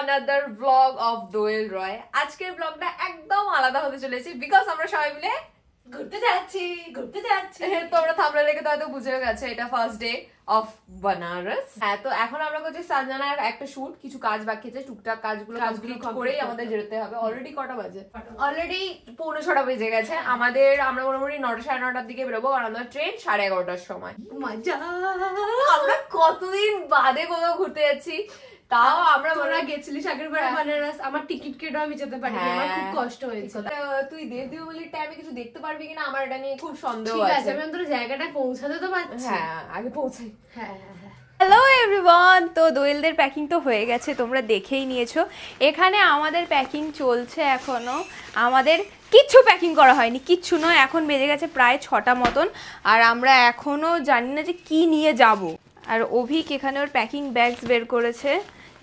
another vlog of Doel Roy আজকের ব্লগটা একদম আলাদা হতে চলেছে বিকজ আমরা সবাই মিলে ঘুরতে যাচ্ছি তোমরা থাম্বনেল দেখে তো হয়তো বুঝে গেছে এটা ফার্স্ট ডে অফ বানারস। হ্যাঁ, তো এখন আমরা করছি সঞ্জনার একটা শুট, কিছু কাজ বাকি আছে, টুকটাক কাজগুলো করেই আমাদের যেতে হবে। অলরেডি কটা বাজে? অলরেডি 6:45 বেজে গেছে আমাদের। আমরা মোটামুটি 9টা 9:30টার দিকে বেরোবো, আর আমাদের ট্রেন 11:30টার সময়। মজা! আমরা কতদিন বাদে কোথাও ঘুরতে যাচ্ছি, তাও আমরা গেছিলিস আগের বার বানারস, আমার টিকিট কেটে আমি যেতে পারি, আমার খুব কষ্ট হয়েছে। তুই দেবদেবীর টাইমে কিছু দেখতে পারবি কিনা আমার এটা নিয়ে খুব সন্দেহ আছে। আমি অন্তত জায়গাটা পৌঁছাতে তো পারছি। হ্যাঁ, আগে পৌঁছাই। হ্যাঁ। হ্যালো এভরিওয়ান, তো দোয়েলদের প্যাকিং তো হয়ে গেছে, তোমরা দেখেই নিয়েছো। এখানে আমাদের প্যাকিং চলছে এখনো, আমাদের কিচ্ছু প্যাকিং করা হয়নি, কিচ্ছু নয়। এখন বেজে গেছে প্রায় 6টা মতন, আর আমরা এখনো জানি না যে কি নিয়ে যাব। আর অভিক এখানে ওর প্যাকিং ব্যাগস বের করেছে,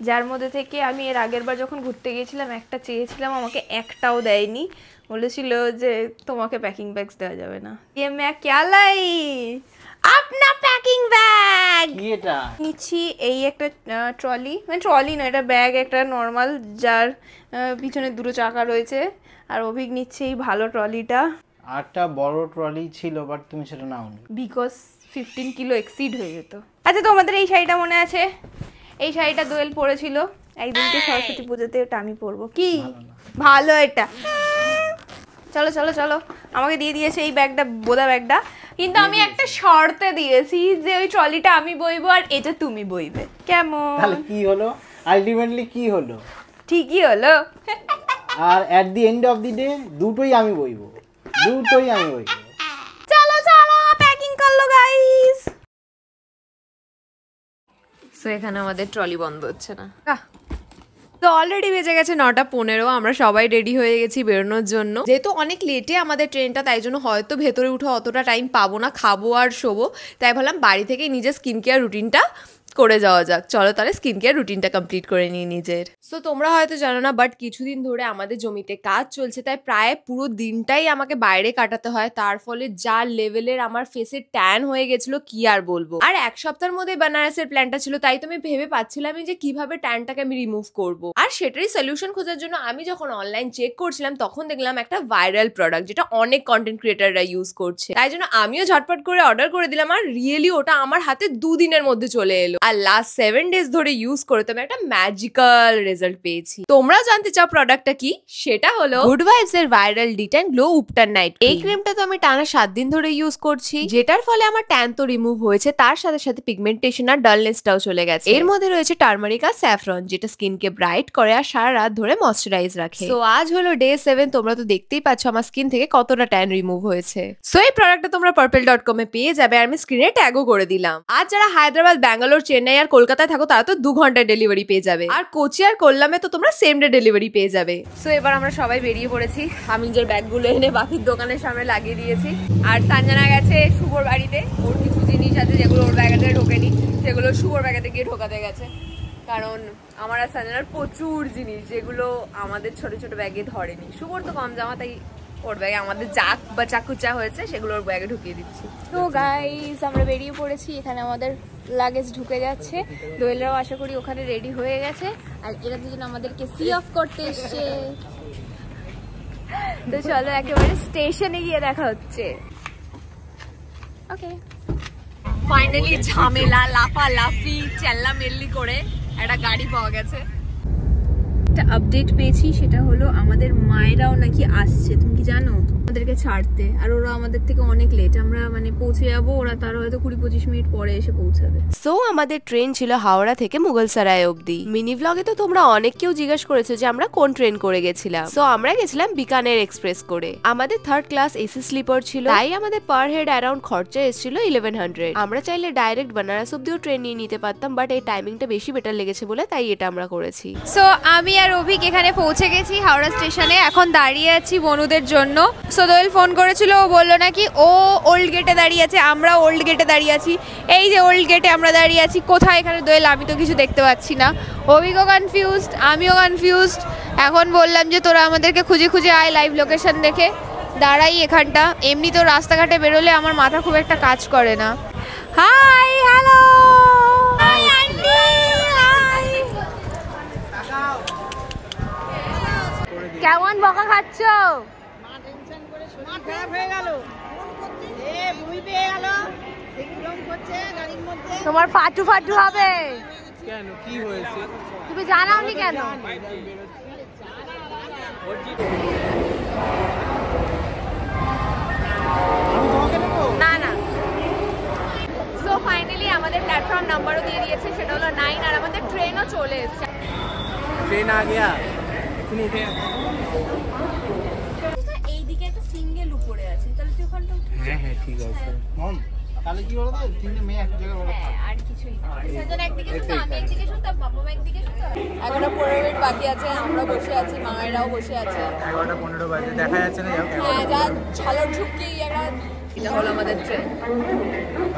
যার মধ্যে থেকে আমি এর আগের বার যখন ঘুরতে গিয়েছিলাম একটা চেয়েছিলাম, আমাকে একটাও দেয়নি, বলেছিল যে তোমাকে প্যাকিং ব্যাগস দেওয়া যাবে না। ये मैं क्या लाई अपना पैकिंग बैग নিচ্ছি। এই একটা ট্রলি, মানে ট্রলি না, এটা ব্যাগ একটা নর্মাল, যার পিছনে দুটো চাকা রয়েছে। আর অভিক নিচ্ছে এই ভালো ট্রলিটা। আরটা বড় ট্রলি ছিল বাট তুমি সেটা নাওনি বিকজ 15 কিলো এক্সিড হয়ে যেত। আচ্ছা, তোমাদের এই শাড়িটা মনে আছে? এই শাড়িটা দোয়েল পরেছিল একদিনকে সরস্বতী পুজোতে, ওটা আমি পরবো। কি ভালো এটা! চলো চলো চলো, আমাকে দিয়ে দিয়েছে এই ব্যাগটা, বোদা ব্যাগটা, কিন্তু আমি একটা শর্তে দিয়েছি যে ওই ট্রলিটা আমি বইবো আর এটা তুমি বইবে। কেমন? তাহলে কি হলো? আলটিমেটলি কি হলো? ঠিকই হলো। আর at the end of the day দুটোই আমি বইবো। চলো চলো, প্যাকিং করলো গাইস। সো এখানে আমাদের ট্রলি বন্ধ হচ্ছে না। তো অলরেডি বেজে গেছে 9:15। আমরা সবাই রেডি হয়ে গেছি বেরোনোর জন্য। যেহেতু অনেক লেটে আমাদের ট্রেনটা, তাই জন্য হয়তো ভেতরে উঠে অতটা টাইম পাবো না, খাবো আর শোবো। তাই ভাবলাম বাড়ি থেকে নিজের স্কিন কেয়ার রুটিনটা করে যাওয়া যাক। চলো তাহলে স্কিন কেয়ার রুটিনটা কমপ্লিট করে নিই নিজের। সো তোমরা হয়তো জানো না, বাট কিছুদিন ধরে আমাদের জমিতে কাজ চলছে, তাই প্রায় পুরো দিনটাই আমাকে বাইরে কাটাতে হয়। তার ফলে যা লেভেলের আমার ফেসে ট্যান হয়ে গেছিল কি আর বলবো। আর এক সপ্তাহের মধ্যে বানারসের প্ল্যানটা ছিল, তাই তো আমি ভেবে পাচ্ছিলাম যে কিভাবে ট্যানটাকে আমি রিমুভ করব। আর সেটারই সলিউশন খোঁজার জন্য আমি যখন অনলাইন চেক করছিলাম, তখন দেখলাম একটা ভাইরাল প্রোডাক্ট যেটা অনেক কন্টেন্ট ক্রিয়েটাররা ইউজ করছে। তাই জন্য আমিও ঝটপট করে অর্ডার করে দিলাম, আর রিয়েলি ওটা আমার হাতে 2 দিনের মধ্যে চলে এলো। আর লাস্ট 7 ডেজ ধরে ইউজ করে তো আমি একটা ম্যাজিক্যাল রেজাল্ট পেয়েছি। তোমরা জানতে চাও প্রোডাক্টটা কি? সেটা হলো গুড ভাইবস এর ভাইরাল ডিটেন গ্লো উপটান নাইট। এই ক্রিমটা তো আমি টানা 7 দিন ধরে ইউজ করছি, যেটার ফলে আমার ট্যান তো রিমুভ হয়েছে, তার সাথে সাথে পিগমেন্টেশন আর ডালনেসটাও চলে গেছে। এর মধ্যে রয়েছে টার্মারিক আর স্যাফরন, যেটা স্কিনকে ব্রাইট করে আর সারা রাত ধরে ময়শ্চারাইজ রাখে। সো আজ হলো ডে 7। তোমরা তো দেখতেই পাচ্ছ আমার স্কিন থেকে কতটা ট্যান রিমুভ হয়েছে। সো এই প্রোডাক্টটা তোমরা purple.com এ পেয়ে যাবে, আর আমি স্ক্রিনে ট্যাগও করে দিলাম। আর যারা হায়দ্রাবাদ, ব্যাঙ্গালোর, চেন্নাই আর কলকাতায় থাকো, তারা তো 2 ঘন্টায় ডেলিভারি পেয়ে যাবে। আর কোচি আর কোল্লামে তো তোমরা সেম ডে ডেলিভারি পেয়ে যাবে। সো এবার আমরা সবাই বেরিয়ে পড়েছি। আমি নিজের ব্যাগগুলো এনে বাকির দোকানের সামনে লাগিয়ে দিয়েছি। আর সঞ্জনা গেছে শুভর বাড়িতে, ওর কিছু জিনিস আছে যেগুলো ওর ব্যাগেতে ঢোকেনি, সেগুলো শুভর ব্যাগেতে গিয়ে ঢোকাতে গেছে। কারণ আমার আর সঞ্জনার প্রচুর জিনিস যেগুলো আমাদের ছোট ছোট ব্যাগে ধরেনি। শুভর তো কম জামা, তাই ওর ব্যাগে আমাদের যা বা চাকুচা হয়েছে সেগুলো ওর ব্যাগে ঢুকিয়ে দিচ্ছি। তো গাইস, আমরা বেরিয়ে পড়েছি। এখানে আমাদের লাগেজ ঢুকে যাচ্ছে। দোয়েলরাও আশা করি ওখানে রেডি হয়ে গেছে, আর এরা দুজন আমাদেরকে সি অফ করতে এসছে। তো চলো একেবারে স্টেশনে গিয়ে দেখা হচ্ছে। ওকে, ফাইনালি ঝামেলা লাফালাফি চেল্লামেল্লি করে একটা গাড়ি পাওয়া গেছে। একটা আপডেট পেয়েছি, সেটা হলো আমাদের মায়েরাও নাকি আসছে। তুমি কি জানো? আমাদেরকে ছাড়তে, আর ওরা আমাদের থেকে অনেক লেট। আমরা মানে পৌঁছে যাবো, ওরা তার হয়তো 20-25 মিনিট পরে এসে পৌঁছাবে। সো আমাদের ট্রেন ছিল হাওড়া থেকে মুঘলসরাই অবধি। মিনি ব্লগে তো তোমরা অনেক কেউ জিজ্ঞেস করেছো যে আমরা কোন ট্রেন করে গেছিলাম। সো আমরা গেছিলাম বিকানের এক্সপ্রেস করে। আমাদের 3rd ক্লাস এসি স্লিপার ছিল, তাই আমাদের পার হেড অ্যারাউন্ড খরচা এসেছিল 1100। আমরা চাইলে ডাইরেক্ট বানারস অবধিও ট্রেন নিয়ে নিতে পারতাম, বাট এই টাইমিংটা বেশি বেটার লেগেছে বলে তাই এটা আমরা করেছি। সো আমি আর অভিক এখানে পৌঁছে গেছি হাওড়া স্টেশনে। এখন দাঁড়িয়ে আছি বনুদের জন্য। সো দোয়েল ফোন করেছিল, ও বললো নাকি ও ওল্ড গেটে দাঁড়িয়ে আছে, আমরা ওল্ড গেটে দাঁড়িয়ে আছি। এই যে ওল্ড গেটে আমরা দাঁড়িয়ে আছি। কোথায় এখানে দোয়েল? আমি তো কিছু দেখতে পাচ্ছি না। অভিকও কনফিউজড, আমিও কনফিউজড। এখন বললাম যে তোরা আমাদেরকে খুঁজে খুঁজে আয়, লাইভ লোকেশন দেখে দাঁড়াই এখানটা। এমনি তো রাস্তাঘাটে বেরোলে আমার মাথা খুব একটা কাজ করে না। Hi, hello, hi aunty, hi. কেমন বকা খাচ্ছ? তোমার ফাটু ফাটু হবে কেন, কি হয়েছে? তুমি জানাওনি কেন? না না। সো ফাইনালি আমাদের প্ল্যাটফর্ম নাম্বারও দিয়ে দিয়েছে, সেটা হলো 9, আর আমাদের ট্রেনও চলে এসেছে। ট্রেন আ গিয়া, এখন উঠে এইদিকে একটা সিঙ্গেল উপরে আছে, তাহলে তুই ওখানটা উঠে। হ্যাঁ ঠিক আছে। তাহলে কি বলতো, তিনটে মেয়ে এক জায়গায় বলো। আর কিছুই না, সেজন একদিকে শুধু, আমি একদিকে শুধু, তার বাবা একদিকে শুধু। এখনো 15 মিনিট বাকি আছে, আমরা বসে আছি, মায়েরাও বসে আছে। 11:15 বাজে, দেখা যাচ্ছে না। হ্যাঁ, যা ঝালর ঝুঁকি একটা। এটা হলো আমাদের ট্রেন।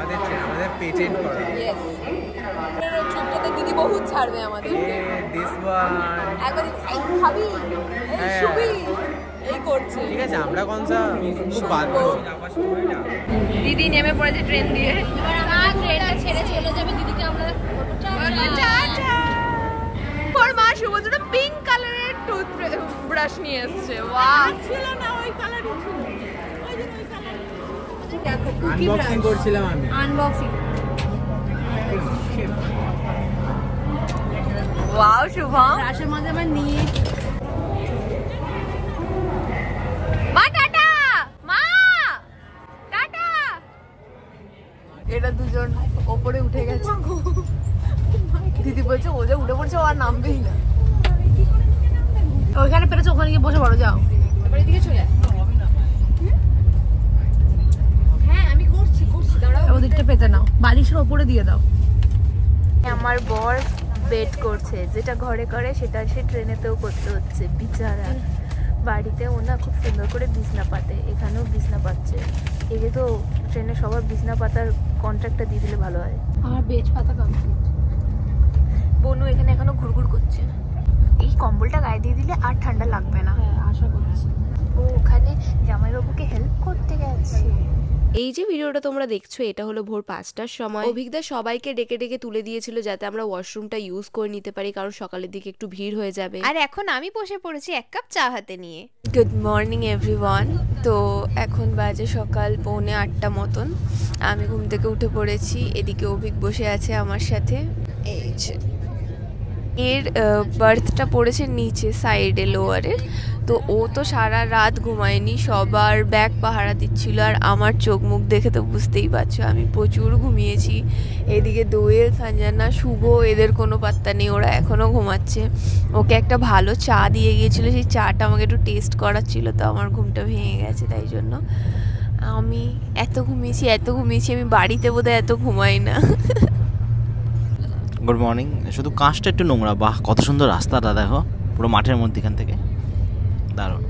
আমাদের পেটেন্ট করা। ইয়েস, ট্রিপটাতে দিদি বহুত ছাড়বে আমাদের। দিস ওয়ান একবার এই খাবি, এই শুবি, এই করছে। ঠিক আছে, আমরা কোনসা খুব বাধ্য। দিদি নেমে পড়েছে ট্রেন দিয়ে। এবার আমরা ট্রেনটা ছেড়ে চলে যাবে, দিদিকে আমরা টাটা। ওর মা শুভর জন্য পিঙ্ক কালারের টুথব্রাশ নিয়ে এসেছে। ওয়াও, ছিল না ওই কালারই ছিল। ওই যে ওই কালার। দেখো কুকি আনবক্সিং করছিলাম আমি। আনবক্সিং। ওয়াও শুভম, ব্রাশের মধ্যে আমরা নিয়ে। মা টাটা, মা টাটা। এটা দুজন ওপরে উঠে গেছে। দিদি বলছে ও যে উঠে পড়ছে, ও আর নামবেই না। ওইখানে পেরেছে, ওখানে গিয়ে বসে পড়ো, যাও। এবার এদিকে চলে। হ্যাঁ আমি করছি দাঁড়াও। ওদিকটা পেতে নাও, বালিশের ওপরে দিয়ে দাও। আমার বর বেড করছে, যেটা ঘরে করে সেটা সে ট্রেনেতেও করতে হচ্ছে। বিচারা বাড়িতে ওনা খুব সুন্দর করে বিছনা পাতে, এখানেও বিছনা পাচ্ছে। একে তো ট্রেনে সবার বিছনা পাতার কন্ট্রাক্টটা দিয়ে দিলে ভালো হয়। আমার বেজ পাতা কমপ্লিট। বনু এখানে এখনো ঘুরঘুর করছে। এই কম্বলটা গায়ে দিয়ে দিলে আর ঠান্ডা লাগবে না। হ্যাঁ, আশা করছি। ও ওখানে জামাইবাবুকে হেল্প করতে গেছে। এই যে ভিডিওটা তোমরা দেখছো, এটা হলো ভোর 5টার সময়। অভিজ্ঞতা সবাইকে ডেকে ডেকে তুলে দিয়েছিল যাতে আমরা ওয়াশরুমটা ইউজ করে নিতে পারি, কারণ সকালের দিকে একটু ভিড় হয়ে যাবে। আর এখন আমি বসে পড়েছি 1 কাপ চা হাতে নিয়ে। Good morning everyone. তো এখন বাজে সকাল 7:45 মতন। আমি ঘুম থেকে উঠে পড়েছি। এদিকে অভিক বসে আছে আমার সাথে। এই যে এর বার্থটা পড়েছে নিচে সাইডে, লোয়ারে। তো ও তো সারা রাত ঘুমায়নি, সবার ব্যাগ পাহারা দিচ্ছিল। আর আমার চোখ মুখ দেখে তো বুঝতেই পারছো আমি প্রচুর ঘুমিয়েছি। এদিকে দোয়েল, সঞ্জনা, শুভ, এদের কোনো পাত্তা নেই, ওরা এখনও ঘুমাচ্ছে। ওকে একটা ভালো চা দিয়ে গিয়েছিলো, সেই চাটা আমাকে একটু টেস্ট করার ছিল, তো আমার ঘুমটা ভেঙে গেছে। তাই জন্য আমি এত ঘুমিয়েছি আমি বাড়িতে বোধহয় এত ঘুমাই না। Good morning. শুধু কাঁচটা একটু নোংরা। বাহ, কত সুন্দর রাস্তাটা দেখো, পুরো মাঠের মধ্যেখান থেকে, দারুণ।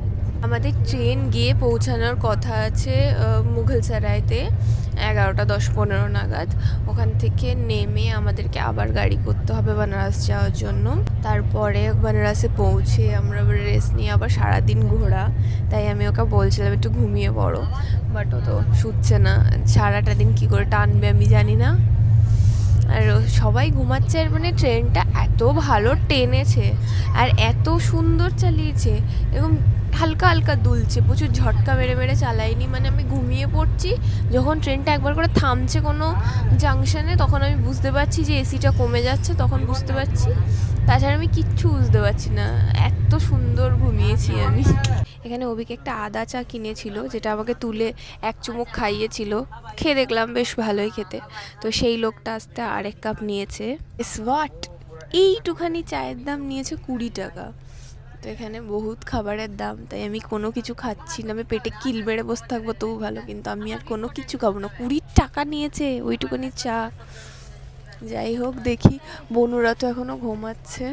আমাদের ট্রেন গিয়ে পৌঁছানোর কথা আছে মুঘলসরাইতে 11টা 10-15 নাগাদ। ওখান থেকে নেমে আমাদেরকে আবার গাড়ি করতে হবে বানারস যাওয়ার জন্য। তারপরে বানারসে পৌঁছে আমরা রেস্ট নিয়ে আবার সারাদিন ঘোরা। তাই আমি ওকে বলছিলাম একটু ঘুমিয়ে পড়ো, বাট ও তো শুচ্ছে না। সারাটা দিন কী করে টানবে আমি জানি না। আর সবাই ঘুমাচ্ছে। আর মানে ট্রেনটা এত ভালো টেনেছে আর এত সুন্দর চালিয়েছে, এরকম হালকা হালকা দুলছে, প্রচুর ঝটকা মেরে মেরে চালাইনি, মানে আমি ঘুমিয়ে পড়ছি যখন ট্রেনটা একবার করে থামছে কোনো জাংশনে, তখন আমি বুঝতে পারছি যে এসিটা কমে যাচ্ছে, তখন বুঝতে পারছি, তাছাড়া আমি কিচ্ছু বুঝতে পারছি না, এত সুন্দর ঘুমিয়েছি আমি। এখানে অভিক একটা আদা চা কিনেছিল, যেটা আমাকে তুলে এক চুমুক খাইয়েছিল, খেয়ে দেখলাম বেশ ভালোই খেতে। তো সেই লোকটা আসতে আরেক কাপ নিয়েছে। হোয়াট, এইটুখানি চায়ের দাম নিয়েছে 20 টাকা। তো এখানে বহুত খাবারের দাম, তাই আমি কোনো কিছু খাচ্ছি না, আমি পেটে কিল মেরে বসে থাকবো তবু ভালো, কিন্তু আমি আর কোনো কিছু খাবো না। 20 টাকা নিয়েছে ওইটুকুনি চা। যাই হোক, দেখি বনুরা তো এখনও ঘুমাচ্ছে।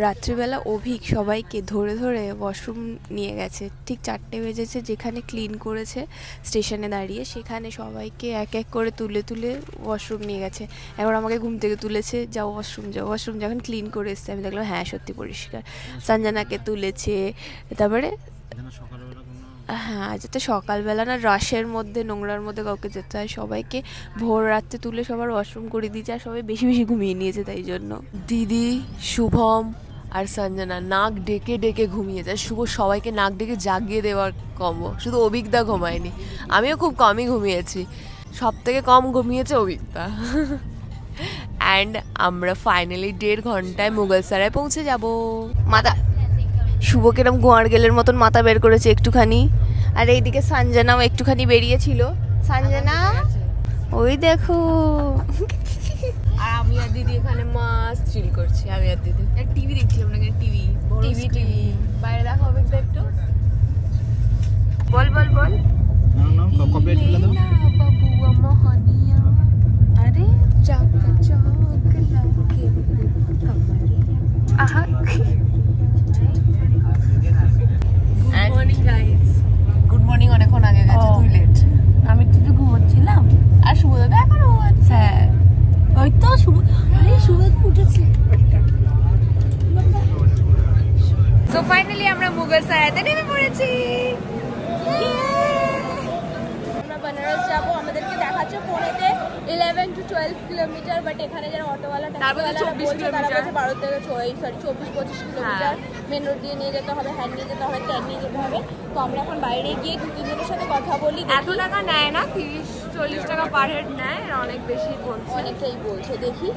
রাত্রিবেলা অভিক সবাইকে ধরে ধরে ওয়াশরুম নিয়ে গেছে, ঠিক 4টে বেজেছে, যেখানে ক্লিন করেছে স্টেশনে দাঁড়িয়ে, সেখানে সবাইকে এক এক করে তুলে তুলে ওয়াশরুম নিয়ে গেছে। এবার আমাকে ঘুম থেকে তুলেছে, যাও ওয়াশরুম যাও, ওয়াশরুম যখন ক্লিন করে এসছে আমি দেখলাম হ্যাঁ সত্যি পরিষ্কার। সঞ্জনাকে তুলেছে, তারপরে হ্যাঁ যাতে সকালবেলা না রাশের মধ্যে নোংরার মধ্যে কাউকে যেতে হয়, সবাইকে ভোর রাত্রে তুলে সবার ওয়াশরুম করে দিয়েছে, আর সবাই বেশি বেশি ঘুমিয়ে নিয়েছে তাই জন্য। দিদি, শুভম আর সঞ্জনা নাক ডেকে ডেকে ঘুমিয়েছে, শুভ সবাইকে নাক ডেকে জাগিয়ে দেওয়ার কম্বো, শুধু অভিজ্ঞতা ঘুমায়নি, আমিও খুব কমই ঘুমিয়েছি, সব থেকে কম ঘুমিয়েছে অভিজ্ঞতা। অ্যান্ড আমরা ফাইনালি 1.5 ঘন্টায় মুগলসরায় পৌঁছে যাব। মাথা শুভ কিরম গোয়ার গেলের মতন মাথা বের করেছে একটুখানি, আর এইদিকে সঞ্জনাও একটুখানি বেরিয়েছিল। সঞ্জনা ওই দেখো, আর আমি আর দিদি এখানে মাস্ট চিল করছি, আমি আর দিদি টিভি দেখছিলাম না, টিভি টিভি টিভি বাইরে দেখা হবে একটু। বল বল বল। আরে চাকা চক লাগে আহা। Good morning guys. Good morning অনেকক্ষণ আগে গেছে, তুই লেট। আমি তো ঘুমোচ্ছিলাম আর শুভদাদা এখনো ঘুমাচ্ছে। হ্যাঁ ওই তো শুভ উঠেছে। সো ফাইনালি আমরা মুগলসরাইতে নেমে পড়েছি। আমরা বেনারস যাবো, আমাদেরকে দেখাচ্ছে ফোনেতে 11 to 12 কিলোমিটার, বাট এখানে যারা অটোওয়ালা ট্যাক্সিওয়ালারা বলছে তারা বলছে 12 থেকে 24-25 কিলোমিটার। মেন রোড দিয়ে নিয়ে যেতে হবে, হ্যান্ড নিয়ে যেতে হবে, ট্যাগ নিয়ে যেতে হবে। তো আমরা এখন বাইরে গিয়ে 2-3 জনের সাথে কথা বলি। এত টাকা নেয় না, 30-40 টাকা পার হেড নেয়, অনেক বেশি বলছে, অনেকটাই বলছে, দেখি।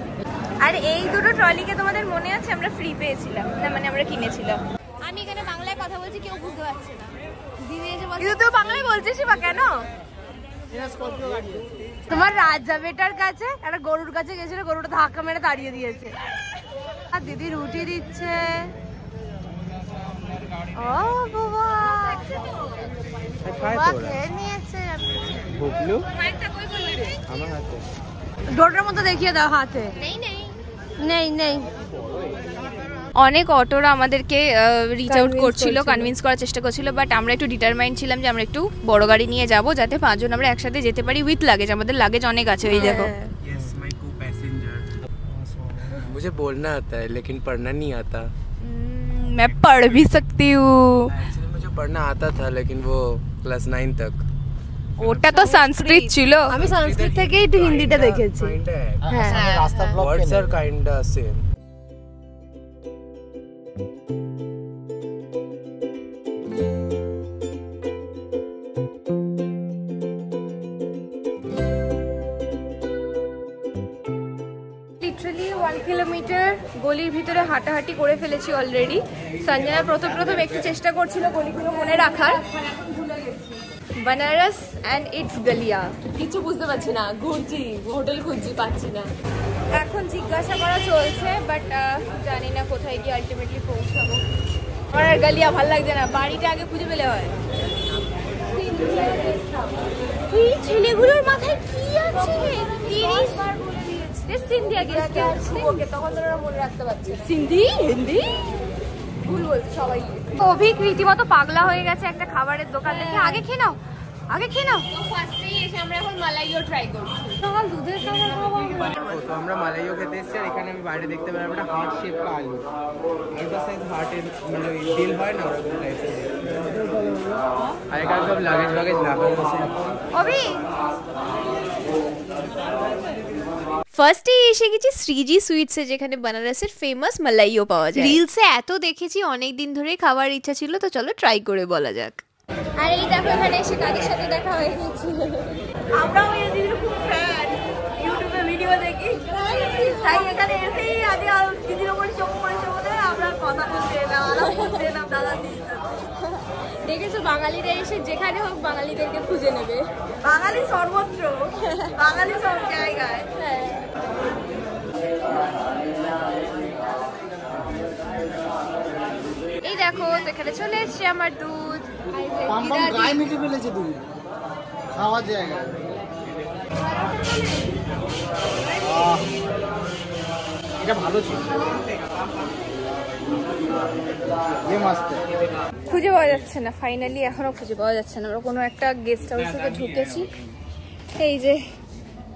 আর এই দুটো ট্রলিকে তোমাদের মনে আছে আমরা ফ্রি পেয়েছিলাম না, মানে আমরা কিনেছিলাম। আমি এখানে বাংলায় কথা বলছি, কেউ বুঝতে পারছে না। দিদি এসে বলছে কিন্তু তুই বাংলায় বলছিস বা কেন? তোমার রাজা বেটার কাছে একটা গরুর কাছে গেছিল, গরুটা ধাক্কা মেরে তাড়িয়ে দিয়েছে। আর দিদি রুটি দিচ্ছে। ও বাবা, খেয়ে নিয়েছে। ডোরটার মতো দেখিয়ে দাও হাতে। নেই নেই। অনেক অটোরা আমাদেরকে রিচ আউট করছিল, কনভিন্স করার চেষ্টা করছিল, বাট আমরা একটু ডিটারমাইন্ড ছিলাম যে আমরা একটু বড় গাড়ি নিয়ে যাব, যাতে 5 জন আমরা একসাথে যেতে পারি উইথ লাগেজ। আমাদের লাগেজ অনেক আছে, ওই দেখো। मुझे बोलना आता है लेकिन पढ़ना नहीं आता। मैं पढ़ भी सकती हूँ। एक्चुअली मुझे पढ़ना आता था लेकिन वो क्लास 9 तक। ওটা তো সংস্কৃত ছিল। আমি সংস্কৃত থেকেই একটু হিন্দিটা দেখেছি। হ্যাঁ, রাস্তার block words are kind same. Literally 1 kilometre গলির ভিতরে হাঁটাহাঁটি করে ফেলেছি অলরেডি। সঞ্জনা প্রথম একটু চেষ্টা করছিল গলিগুলো মনে রাখার। বেনারস অ্যান্ড ইটস গলিয়া, কিছু বুঝতে পারছি না, ঘুরছি, হোটেল খুঁজছি, পাচ্ছি না। এখন জিজ্ঞাসা করা চলছে, বাট জানি না কোথায় গিয়ে আলটিমেটলি পৌঁছাবো। আমার আর গলিয়া ভাল লাগছে না, বাড়িটা আগে খুঁজে পেলে হয়। এই ছেলেগুলোর মাথায় কি আছে? 30 বার বলে দিয়েছে সিন্ধিয়া গেছে, ওকে তখন তোরা মনে রাখতে পারছি। সিন্ধি হিন্দি ভুল বলছে সবাই। অভিক রীতিমতো পাগলা হয়ে গেছে একটা খাবারের দোকান দেখে। আগে খেয়ে নাও, আগে খেয়ে নাও। ফার্স্টেই এসে আমরা এখন মালাইও ট্রাই করছি। সকাল দুধের খাবার খাওয়া। তো আমরা মালাইও খেতে এসেছি, আর এখানে আমি বাইরে দেখতে পেলাম একটা হার্ট শেপ কা আলু, এটা সাইজ হার্টের মানে দিল হয় না ওরকম টাইপের। আর এখানে সব লাগেজ রাখা আছে। অভি ফার্স্টে এসে গেছি শ্রীজি সুইটসে, যেখানে বেনারসের ফেমাস মালাইও পাওয়া যায়। রিলসে এত দেখেছি, অনেক দিন ধরেই খাওয়ার ইচ্ছা ছিল, তো চলো ট্রাই করে বলা যাক। আর এই দেখো এখানে এসে কাদের সাথে দেখা হয়ে গেছে। আমরাও এই দিদির খুব ফ্যান, ইউটিউবে ভিডিও দেখি, তাই এখানে এসেই আগে দিদির ওপর চোখ পড়েছে বলে আমরা কথা বলতে এলাম, আলাপ করতে এলাম দাদা দিদির সাথে। দেখেছো বাঙালিরা এসে যেখানে হোক বাঙালিদেরকে খুঁজে নেবে। বাঙালি সর্বত্র, বাঙালি সব জায়গায়। হ্যাঁ এই দেখো এখানে চলে এসছে আমার দুধ। পাম্পাম গায়ে মেখে ফেলেছে দুধ খাওয়ার জায়গায়। এটা ভালো ছিল, খুঁজে পাওয়া যাচ্ছে না, ফাইনালি এখনো খুঁজে পাওয়া যাচ্ছে না। আমরা কোনো একটা গেস্ট হাউসে ঢুকেছি, এই যে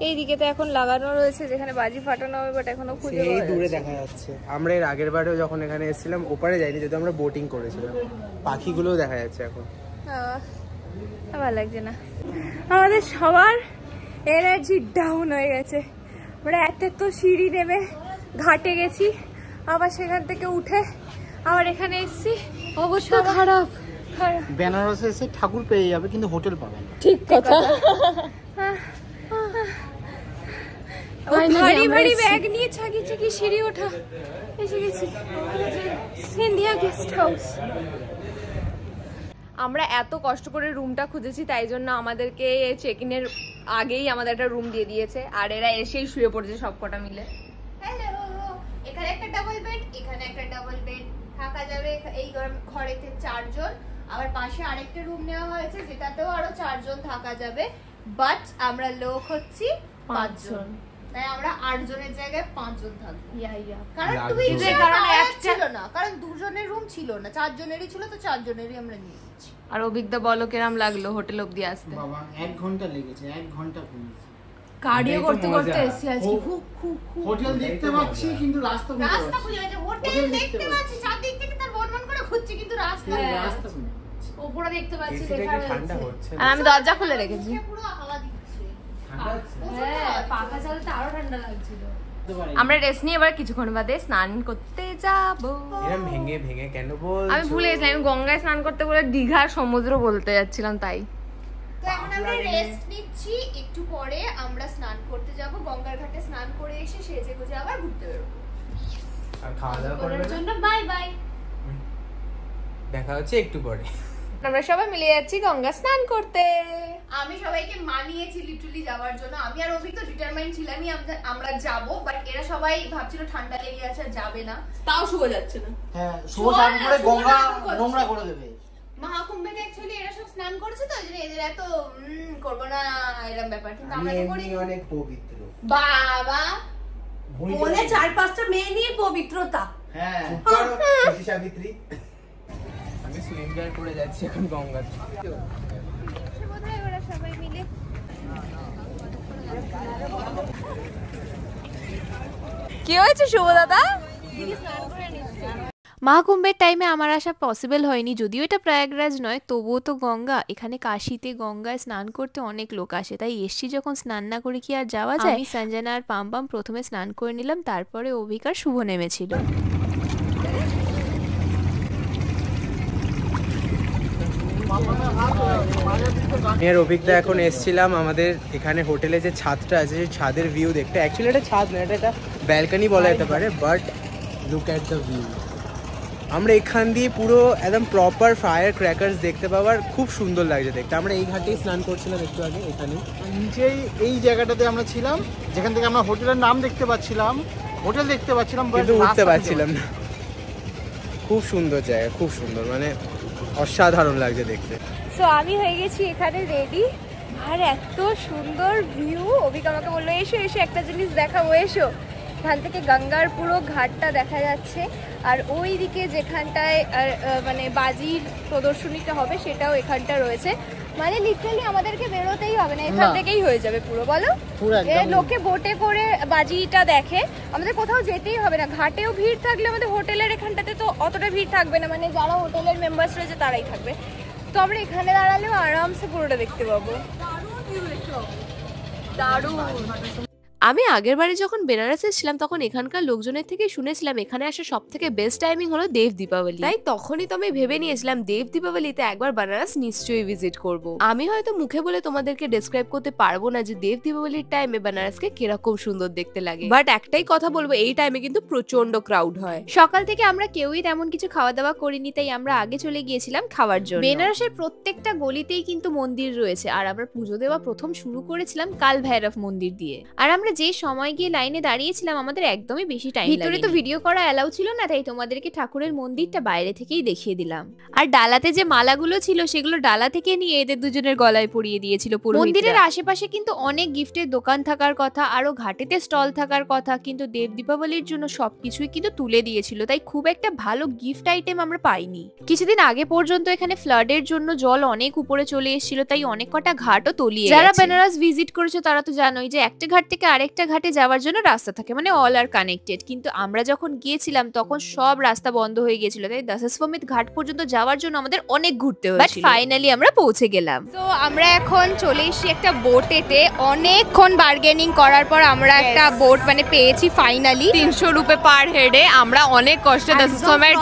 এইদিকে তো এখন লাগানো রয়েছে যেখানে বাজি ফাটানো হবে, বাট এখনো খুঁজে পাওয়া যাচ্ছে। দূরে দেখা যাচ্ছে। আমরা এর আগের বারেও যখন এখানে এসেছিলাম ওপারে যাইনি, যেহেতু আমরা বোটিং করেছিলাম। পাখিগুলোও দেখা যাচ্ছে এখন। ভালো লাগছে না, আমাদের সবার এনার্জি ডাউন হয়ে গেছে। আমরা এত সিঁড়ি নেমে ঘাটে গেছি, আবার সেখান থেকে উঠে আবার এখানে এসেছি, অবস্থা খারাপ। বেনারসে এসে ঠাকুর পেয়ে যাবে কিন্তু হোটেল পাবে না। ঠিক কথা। ভারী ভারী ব্যাগ নিয়ে ছাগি ছাগি সিঁড়ি ওঠা, এসে গেছি সিন্ধিয়া গেস্ট হাউস। আমরা এত কষ্ট করে রুমটা খুঁজেছি, তাই জন্য আমাদেরকে চেক ইনের আগেই আমাদের একটা রুম দিয়ে দিয়েছে, আর এরা এসেই শুয়ে পড়েছে সবকটা মিলে। এখানে একটা ডাবল বেড, এখানে একটা ডাবল বেড থাকা যাবে। এই ঘরেতে 4 জন, আবার পাশে আরেকটা রুম নেওয়া হয়েছে যেটাতেও আরো 4 জন থাকা যাবে। বাট আমরা লোক হচ্ছি 5 জন, তাই আমরা 8 জনের জায়গায় 5 জন থাকবো। কারণ ছিল না, কারণ 2 জনের রুম ছিল না, 4 জনেরই ছিল, তো 4 জনেরই আমরা নিয়ে নিচ্ছি। আর অভিজ্ঞতা বলো কেরাম লাগলো হোটেল অব্দি আসতে? বাবা 1 ঘন্টা লেগেছে, 1 ঘন্টা ঘুমিয়েছি। কার্ডিও করতে করতে এসে আজকে খুব হোটেল দেখতে পাচ্ছি কিন্তু রাস্তা খুঁজে পাচ্ছি। হোটেল দেখতে পাচ্ছি, চারদিক থেকে তার বনবন করে খুঁজছি, কিন্তু রাস্তা খুঁজে উপরে দেখতে পাচ্ছি, ঠান্ডা হচ্ছে। আর আমি দরজা খুলে রেখেছি। পুরো হাওয়া দিচ্ছে। হ্যাঁ, পাখা চালাতে আরো ঠান্ডা লাগছিল। আমরা রেস্ট নিয়ে এবার কিছুক্ষণ বাদে স্নান করতে যাব। এরকম ভেঙে ভেঙে কেন বলছো? আমি ভুলে গেছিলাম, আমি গঙ্গায় স্নান করতে বলে দীঘার সমুদ্র বলতে যাচ্ছিলাম, তাই। তো এখন আমরা রেস্ট নিচ্ছি, একটু পরে আমরা স্নান করতে যাব। গঙ্গার ঘাটে স্নান করে এসে সেজে গুজে আবার ঘুরতে বেরোবো। আর খাওয়া দাওয়া করবে না? জন্য বাই বাই, দেখা হচ্ছে একটু পরে। আমরা সবাই মিলে যাচ্ছি গঙ্গা স্নান করতে। আমি সবাইকে মানিয়েছি লিটারালি যাওয়ার জন্য। আমি আর অভি তো ডিটারমাইন্ড ছিলামই আমরা যাব, বাট এরা সবাই ভাবছিল ঠান্ডা লেগে আছে আর যাবে না, তাও শুভ যাচ্ছে না। হ্যাঁ, শুভ স্নান করে গঙ্গা নোংরা করে দেবে। মহাকুম্ভে অ্যাকচুয়ালি এরা সব স্নান করছে, তো এই জন্য এদের এত করবো না এরকম ব্যাপার, কিন্তু আমরা তো করি। অনেক পবিত্র বাবা, মনে 4-5টা মেয়ে নিয়ে পবিত্রতা। হ্যাঁ, সাবিত্রী। আমি সুইমিং করে যাচ্ছি এখন গঙ্গাতে। বোধহয় ওরা সবাই মিলে কি হয়েছে শুভ দাদা? মহাকুম্ভের টাইমে আমার আসা পসিবল হয়নি, যদিও এটা প্রয়াগরাজ নয়, তবুও তো গঙ্গা। এখানে কাশিতে গঙ্গায় স্নান করতে অনেক লোক আসে, তাই এসছি যখন স্নান না করে কি আর যাওয়া যায়। আমি সঞ্জনা আর পাম্পাম প্রথমে স্নান করে নিলাম, তারপরে অভিকার শুভ নেমেছিল। এর অভিজ্ঞতা এখন এসেছিলাম আমাদের এখানে হোটেলে যে ছাদটা আছে, সেই ছাদের ভিউ দেখতে। অ্যাকচুয়ালি এটা ছাদ না, এটা একটা ব্যালকনি বলা যেতে পারে, but look at the view. আমরা এখান দিয়ে পুরো একদম প্রপার ফায়ার ক্র্যাকার্স দেখতে পাওয়ার খুব সুন্দর লাগছে দেখতে। আমরা এই ঘাটেই স্নান করছিলাম একটু আগে, এখানে নিচেই এই জায়গাটাতে আমরা ছিলাম, যেখান থেকে আমরা হোটেলের নাম দেখতে পাচ্ছিলাম, হোটেল দেখতে পাচ্ছিলাম, কিন্তু উঠতে পারছিলাম না। খুব সুন্দর জায়গা, খুব সুন্দর, মানে অসাধারণ লাগছে দেখতে। সো আমি হয়ে গেছি এখানে রেডি, আর এত সুন্দর ভিউ। অভিক আমাকে বললো এসো এসো একটা জিনিস দেখাবো, এসো। এখান থেকে গঙ্গার পুরো ঘাটটা দেখা যাচ্ছে, আর ওই দিকে যেখানটায় মানে বাজির প্রদর্শনীটা হবে সেটাও এখানটা রয়েছে। মানে লিটারালি আমাদেরকে বেরোতেই হবে না, এখান থেকেই হয়ে যাবে পুরো। বলো, লোকে বোটে করে বাজিটা দেখে, আমাদের কোথাও যেতেই হবে না। ঘাটেও ভিড় থাকলে আমাদের হোটেলের এখানটাতে তো অতটা ভিড় থাকবে না, মানে যারা হোটেলের মেম্বার্স রয়েছে তারাই থাকবে। তো আমরা এখানে দাঁড়ালেও আরামসে পুরোটা দেখতে পাবো। দারুণ। আমি আগের বারে যখন বেনারসে ছিলাম তখন এখানকার লোকজনের থেকে শুনেছিলাম এখানে আসা সব থেকে বেস্ট টাইমিং হলো দেব দীপাবলি। তাই তখনই তো আমি ভেবে নিয়েছিলাম দেব দীপাবলিতে একবার বেনারস নিশ্চয়ই ভিজিট করব। আমি হয়তো মুখে বলে তোমাদেরকে ডেসক্রাইব করতে পারবো না যে দেব দীপাবলির টাইমে বেনারসকে কিরকম সুন্দর দেখতে লাগে, বাট একটাই কথা বলবো, এই টাইমে কিন্তু প্রচন্ড ক্রাউড হয়। সকাল থেকে আমরা কেউই তেমন কিছু খাওয়া দাওয়া করিনি, তাই আমরা আগে চলে গিয়েছিলাম খাওয়ার জন্য। বেনারসের প্রত্যেকটা গলিতেই কিন্তু মন্দির রয়েছে, আর আমরা পুজো দেওয়া প্রথম শুরু করেছিলাম কাল ভৈরব মন্দির দিয়ে। আর আমরা যে সময় গিয়ে লাইনে দাঁড়িয়েছিলাম আমাদের একদমই বেশি টাইম লাগেনি। ভিতরে তো ভিডিও করা অ্যালাউ ছিল না, তাই তোমাদেরকে ঠাকুরের মন্দিরটা বাইরে থেকেই দেখিয়ে দিলাম। আর ডালাতে যে মালাগুলো ছিল সেগুলো ডালা থেকে নিয়ে এদের দুজনের গলায় পরিয়ে দিয়েছিল পুরোহিতরা। মন্দিরের আশেপাশে কিন্তু অনেক গিফটের দোকান থাকার কথা, আরো ঘাটেতে স্টল থাকার কথা, কিন্তু দেব দীপাবলির জন্য সবকিছুই কিন্তু তুলে দিয়েছিল, তাই খুব একটা ভালো গিফট আইটেম আমরা পাইনি। কিছুদিন আগে পর্যন্ত এখানে ফ্লাডের জন্য জল অনেক উপরে চলে এসেছিল, তাই অনেক কটা ঘাটও তলিয়ে গেছে। যারা বেনারস ভিজিট করেছো তারা তো জানোই যে একটা ঘাট থেকে আরেকটা ঘাটে যাওয়ার জন্য রাস্তা থাকে, মানে অল আর কানেক্টেড, কিন্তু আমরা যখন গিয়েছিলাম তখন সব রাস্তা বন্ধ হয়ে গিয়েছিল, তাই দশাশ্বমেধ ঘাট পর্যন্ত যাওয়ার জন্য আমাদের অনেক ঘুরতে হয়েছিল। বাট ফাইনালি আমরা পৌঁছে গেলাম। তো আমরা এখন চলে এসেছি একটা বোটেতে, অনেকক্ষণ বার্গেনিং করার পর আমরা একটা বোট মানে পেয়েছি ফাইনালি। 300 রুপে পার হেডে আমরা অনেক কষ্টে দশাশ্বমেধ,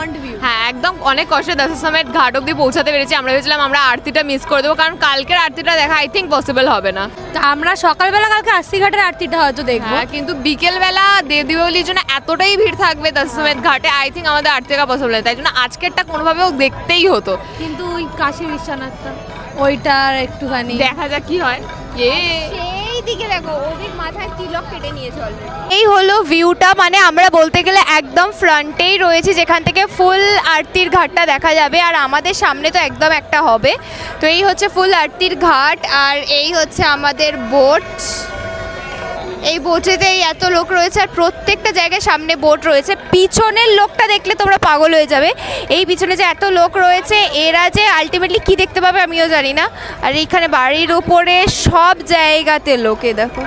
হ্যাঁ একদম অনেক কষ্টে দশাশ্বমেধ ঘাট অব্দি পৌঁছাতে পেরেছি। আমরা ভেবেছিলাম আমরা আরতিটা মিস করে দেবো, কারণ কালকের আরতিটা দেখা আই থিঙ্ক পসিবল হবে না। আমরা সকালবেলা কালকে 80 ঘাটের আরতিটা হয়তো দেখবো, কিন্তু বিকেলবেলা দেব দীপাবলির জন্য এতটাই ভিড় থাকবে দশাশ্বমেধ ঘাটে, আই থিঙ্ক আমাদের আরতিটা পসিবল হয়, তাই জন্য আজকেরটা কোনোভাবেও দেখতেই হতো। কিন্তু ওই কাশী বিশ্বনাথটা ওইটা একটুখানি দেখা যাক কি হয়। সেই দিকে দেখো ওদের মাথায় তিলক কেটে নিয়েছে অলরেডি। এই হলো ভিউটা, মানে আমরা বলতে গেলে একদম ফ্রন্টেই রয়েছে, যেখান থেকে ফুল আরতির ঘাটটা দেখা যাবে, আর আমাদের সামনে তো একদম একটা হবে। তো এই হচ্ছে ফুল আরতির ঘাট, আর এই হচ্ছে আমাদের বোট। এই বোটেতেই এত লোক রয়েছে, আর প্রত্যেকটা জায়গায় সামনে বোট রয়েছে। পিছনের লোকটা দেখলে তোমরা পাগল হয়ে যাবে, এই পিছনে যে এত লোক রয়েছে এরা যে আলটিমেটলি কি দেখতে পাবে আমিও জানি না। আর এইখানে বাড়ির উপরে সব জায়গাতে লোকে দেখো।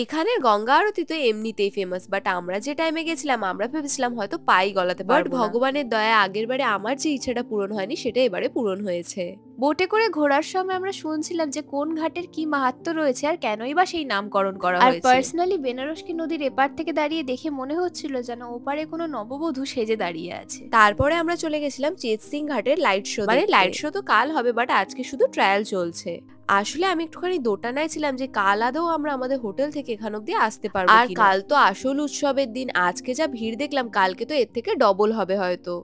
এখানের গঙ্গা আরতি তো এমনিতেই ফেমাস, বাট আমরা যে টাইমে গেছিলাম আমরা ভেবেছিলাম হয়তো পাই গলাতে, বাট ভগবানের দয়া আগের বারে আমার যে ইচ্ছাটা পূরণ হয়নি সেটা এবারে পূরণ হয়েছে। বোটে করে ঘোরার সময় আমরা শুনছিলাম যে কোন ঘাটের কি মাহাত্ম্য রয়েছে আর কেনই বা সেই নামকরণ করা হয়েছে। আর পার্সোনালি বেনারসকে নদীর এপার থেকে দাঁড়িয়ে দেখে মনে হচ্ছিল যেন ওপারে কোনো নববধূ সেজে দাঁড়িয়ে আছে। তারপরে আমরা চলে গেছিলাম চেত সিং ঘাটের লাইট শো, মানে লাইট শো তো কাল হবে, বাট আজকে শুধু ট্রায়াল চলছে। আসলে আমি একটুখানি দোটানায় ছিলাম যে কাল আদৌ আমরা আমাদের হোটেল থেকে এখান অব্দি আসতে পারবো, আর কাল তো আসল উৎসবের দিন, আজকে যা ভিড় দেখলাম কালকে তো এর থেকে ডবল হবে হয়তো।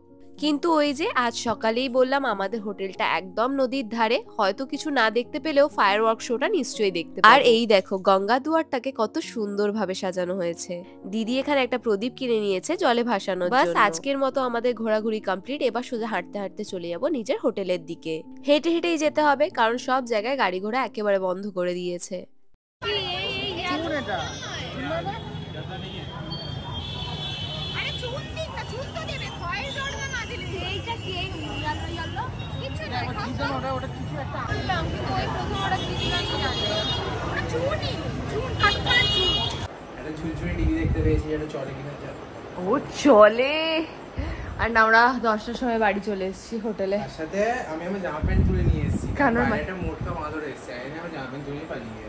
কিন্তু ওই যে আজ সকালেই বললাম আমাদের হোটেলটা একদম নদীর ধারে, হয়তো কিছু না দেখতে পেলেও ফায়ার ওয়ার্ক শোটা নিশ্চয়ই দেখতে পাবো। আর এই দেখো গঙ্গা দুয়ারটাকে কত সুন্দরভাবে সাজানো হয়েছে। দিদি এখানে একটা প্রদীপ কিনে নিয়েছে জলে ভাসানোর জন্য। বাস আজকের মতো আমাদের ঘোরাঘুরি কমপ্লিট, এবার সোজা হাঁটতে হাঁটতে চলে যাবো নিজের হোটেলের দিকে। হেঁটে হেঁটেই যেতে হবে, কারণ সব জায়গায় গাড়ি ঘোড়া একেবারে বন্ধ করে দিয়েছে। ও চলে, আর আমরা 10টার সময় বাড়ি চলে এসেছি হোটেলে। সাথে আমি আমার জামা প্যান্ট তুলে নিয়ে এসেছি, কারণ এটা মোটকা মাদর এসেছে, আমি জামা প্যান্ট তুলে পালিয়ে